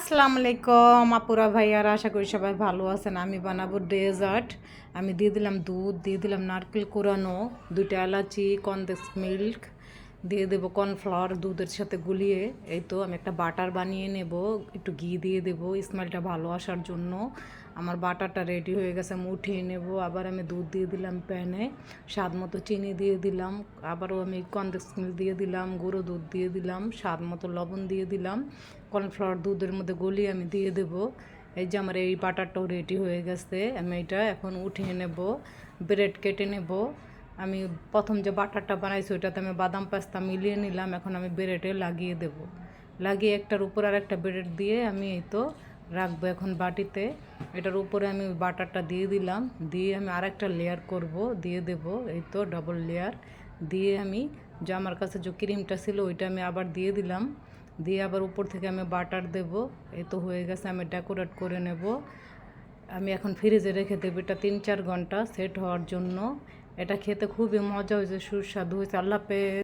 আসসালামু আলাইকুম আপুরা ভাইয়ারা, আশা করি সবাই ভালো আছেন। আমি বানাবো ডেজার্ট। আমি দিয়ে দিলাম দুধ, দিয়ে দিলাম নারকেল কোরানো, 2টা এলাচি, কনডেন্স মিল্ক, দিয়ে দেবো কর্নফ্লাওয়ার দুধের সাথে গুলিয়ে। এই তো আমি একটা বাটার বানিয়ে নেব, একটু ঘি দিয়ে দেবো স্মেলটা ভালো আসার জন্য। আমার বাটারটা রেডি হয়ে গেছে, আমি উঠিয়ে নেব। আবার আমি দুধ দিয়ে দিলাম প্যানে, স্বাদ মতো চিনি দিয়ে দিলাম, আবারও আমি কনডেন্স মিল্ক দিয়ে দিলাম, গুঁড়ো দুধ দিয়ে দিলাম, স্বাদ মতো লবণ দিয়ে দিলাম, কর্নফ্লাওয়ার দুধের মধ্যে গলিয়ে আমি দিয়ে দেবো। এই যে আমার এই বাটারটাও রেডি হয়ে গেছে, আমি এটা এখন উঠিয়ে নেব। ব্রেড কেটে নেব। আমি প্রথম যে বাটারটা বানাইছি ওইটাতে আমি বাদাম পেস্তা মিলিয়ে নিলাম, এখন আমি ব্রেডে লাগিয়ে দেব। লাগিয়ে একটার উপর আর একটা ব্রেড দিয়ে আমি এই তো রাখবো এখন বাটিতে। এটার উপরে আমি বাটারটা দিয়ে দিলাম, দিয়ে আমি আরেকটা লেয়ার করব, দিয়ে দেব। এই তো ডবল লেয়ার দিয়ে আমি যে আমার কাছে যে ক্রিমটা ছিল ওইটা আমি আবার দিয়ে দিলাম, দিয়ে আবার উপর থেকে আমি বাটার দেব। এই তো হয়ে গেছে, আমি ডেকোরেট করে নেব। আমি এখন ফ্রিজে রেখে দেবো এটা 3-4 ঘন্টা সেট হওয়ার জন্য। এটা খেতে খুবই মজা হয়েছে, সুস্বাদু হয়েছে। আল্লাহ হাফেজ।